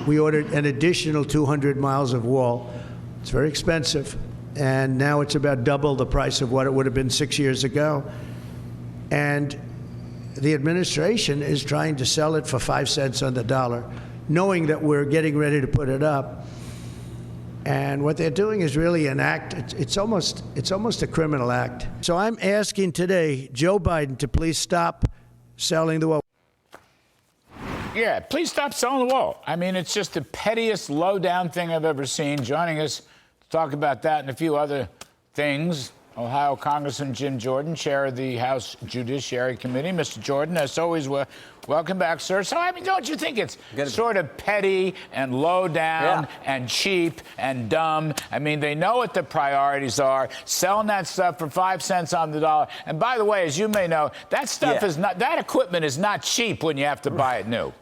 We ordered an additional 200 miles of wall. It's very expensive, and now it's about double the price of what it would have been 6 years ago. And the administration is trying to sell it for 5 cents on the dollar, knowing that we're getting ready to put it up. And what they're doing is really an act. It's almost a criminal act. So I'm asking today Joe Biden to please stop selling the wall. Yeah, please stop selling the wall. I mean, it's just the pettiest, low-down thing I've ever seen. Joining us to talk about that and a few other things, Ohio Congressman Jim Jordan, chair of the House Judiciary Committee. Mr. Jordan, as always, welcome back, sir. So, I mean, don't you think it's sort of petty and low down and cheap and dumb? I mean, they know what the priorities are, selling that stuff for 5 cents on the dollar. And by the way, as you may know, that stuff is not, that equipment is not cheap when you have to buy it new.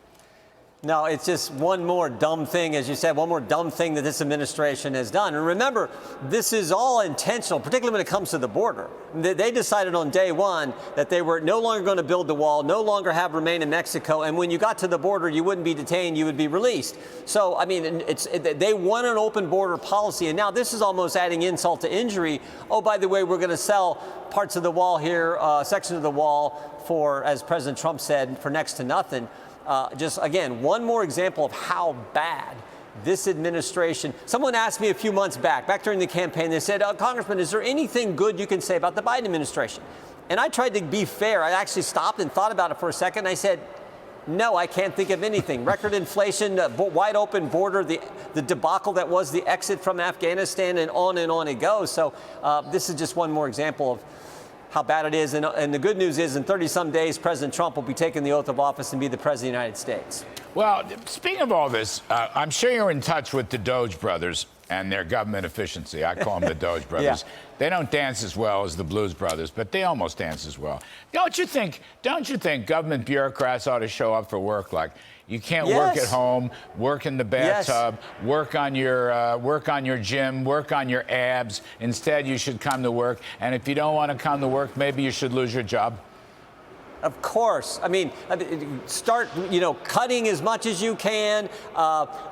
No, it's just one more dumb thing, as you said, one more dumb thing that this administration has done. And remember, this is all intentional, particularly when it comes to the border. They decided on day one that they were no longer going to build the wall, no longer have remain in Mexico. And when you got to the border, you wouldn't be detained, you would be released. So, I mean, they want an open border policy. And now this is almost adding insult to injury. Oh, by the way, we're going to sell parts of the wall here, sections of the wall for, as President Trump said, for next to nothing. Just, again, one more example of how bad this administration. Someone asked me a few months back during the campaign, they said, Congressman, is there anything good you can say about the Biden administration? And I tried to be fair. I actually stopped and thought about it for a second. I said, no, I can't think of anything. Record inflation, wide open border, the debacle that was the exit from Afghanistan, and on it goes. So this is just one more example of how bad it is. And the good news is in 30-some days, President Trump will be taking the oath of office and be the president of the United States. Well, speaking of all this, I'm sure you're in touch with the Doge brothers and their government efficiency. I call them the Doge brothers. They don't dance as well as the Blues brothers, but they almost dance as well. Don't you think government bureaucrats ought to show up for work? Like, you can't work at home, work in the bathtub, work on your gym, work on your abs. Instead, you should come to work. And if you don't want to come to work, maybe you should lose your job. Of course. I mean, start, cutting as much as you can,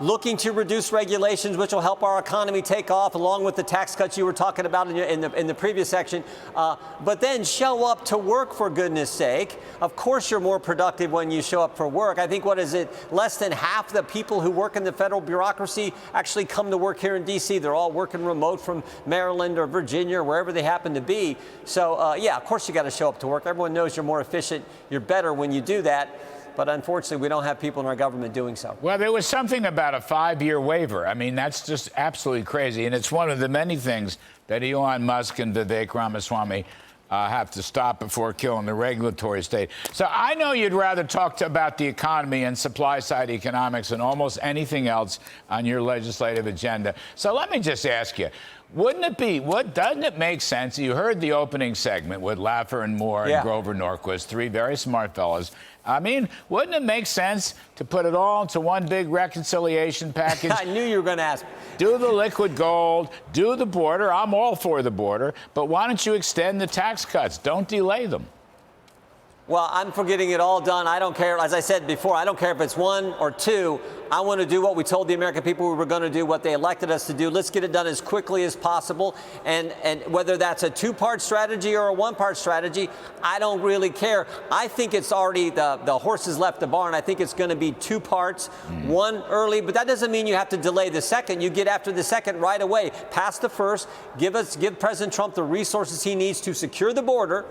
looking to reduce regulations, which will help our economy take off, along with the tax cuts you were talking about in the previous section. But then show up to work, for goodness sake. Of course, you're more productive when you show up for work. I think, what is it? Less than half the people who work in the federal bureaucracy actually come to work here in D.C. They're all working remote from Maryland or Virginia or wherever they happen to be. So, yeah, of course you got to show up to work. Everyone knows you're more efficient. You're better when you do that. But unfortunately, we don't have people in our government doing so. Well, there was something about a 5-year waiver. I mean, that's just absolutely crazy. And it's one of the many things that Elon Musk and Vivek Ramaswamy have to stop before killing the regulatory state. So I know you'd rather talk about the economy and supply-side economics than almost anything else on your legislative agenda. So let me just ask you, doesn't it make sense? You heard the opening segment with Laffer and Moore and Grover Norquist, 3 very smart fellows. I mean, wouldn't it make sense to put it all into one big reconciliation package? I knew you were going to ask. Do the liquid gold, do the border. I'm all for the border. But why don't you extend the tax cuts? Don't delay them. Well, I'm for getting it all done. I don't care. As I said before, I don't care if it's 1 or 2. I want to do what we told the American people we were going to do, what they elected us to do. Let's get it done as quickly as possible. And whether that's a 2-part strategy or a 1-part strategy, I don't really care. I think it's already the horse has left the barn. I think it's going to be 2 parts, 1 early. But that doesn't mean you have to delay the second. You get after the second right away. Pass the first. Give President Trump the resources he needs to secure the border.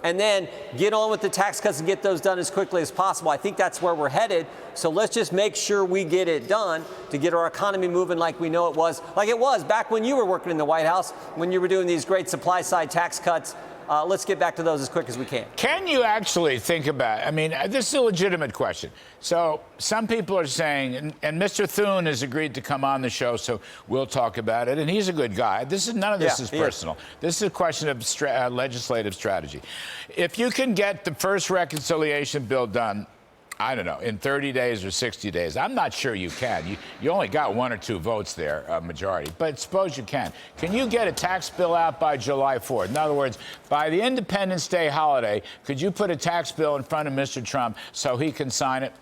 And then get on with the tax cuts and get those done as quickly as possible. I think that's where we're headed. So let's just make sure we get it done to get our economy moving like we know it was back when you were working in the White House, when you were doing these great supply side tax cuts. Let's get back to those as quick as we can. Can you actually think about, I mean, this is a legitimate question. So some people are saying, and Mr. Thune has agreed to come on the show, so we'll talk about it. And he's a good guy. None of this is personal. This is a question of legislative strategy. If you can get the first reconciliation bill done, I don't know, in 30 days or 60 days. I'm not sure you can. You only got 1 or 2 votes there, a majority. But suppose you can. Can you get a tax bill out by July 4th? In other words, by the Independence Day holiday, could you put a tax bill in front of Mr. Trump so he can sign it?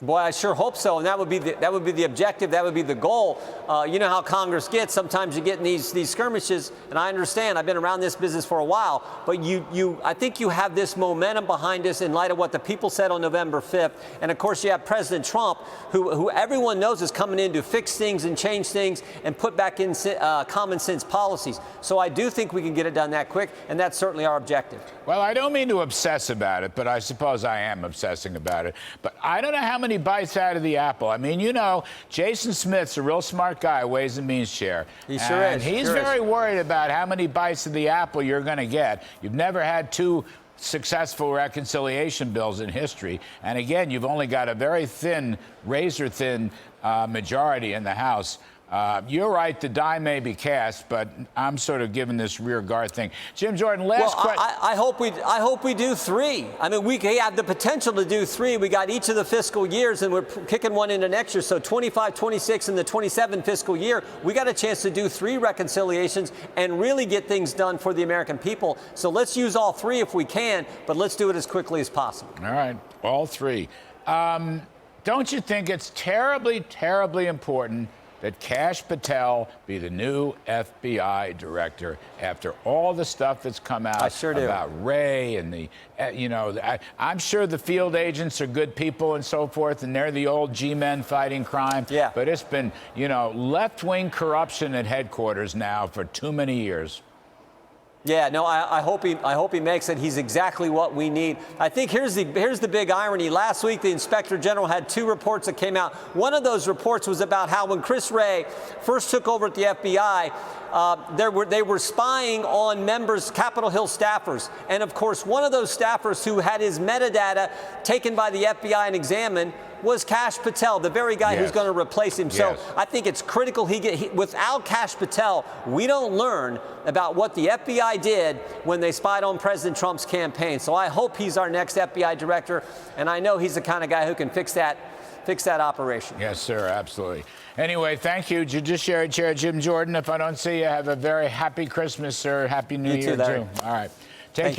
Boy, I sure hope so, and that would be the objective. That would be the goal. You know how Congress gets. Sometimes you get in these skirmishes, and I understand. I've been around this business for a while, but I think you have this momentum behind us in light of what the people said on November 5th, and of course you have President Trump, who everyone knows is coming in to fix things and change things and put back in common sense policies. So I do think we can get it done that quick, and that's certainly our objective. Well, I don't mean to obsess about it, but I suppose I am obsessing about it. But I don't know how many bites out of the apple. I mean, you know, Jason Smith's a real smart guy, Ways and Means Chair. He sure is. And he's very worried about how many bites of the apple you're going to get. You've never had two successful reconciliation bills in history. And again, you've only got a very thin, razor-thin majority in the House. You're right, the die may be cast, but I'm sort of giving this rear guard thing. Jim Jordan, last question. I hope we do three. I mean, we have the potential to do three. We got each of the fiscal years, and we're kicking one into next year. So 25, 26, and the 27 fiscal year, we got a chance to do three reconciliations and really get things done for the American people. So let's use all three if we can, but let's do it as quickly as possible. All right, all three. Don't you think it's terribly, terribly important that Kash Patel be the new FBI director after all the stuff that's come out about Ray and the, I'm sure the field agents are good people and so forth, and they're the old G-men fighting crime. Yeah. But it's been, left-wing corruption at headquarters now for too many years. Yeah, no, I hope he makes it. He's exactly what we need. I think here's the big irony. Last week, the Inspector General had two reports that came out. One of those reports was about how when Chris Wray first took over at the FBI, they were spying on members, Capitol Hill staffers. And of course, one of those staffers who had his metadata taken by the FBI and examined was Kash Patel, the very guy who's going to replace him. So I think it's critical without Kash Patel, we don't learn about what the FBI did when they spied on President Trump's campaign. So I hope he's our next FBI director, and I know he's the kind of guy who can fix that operation. Yes, sir, absolutely. Anyway, thank you, Judiciary Chair Jim Jordan. If I don't see you, have a very happy Christmas, sir. Happy New Year, too, Larry. All right.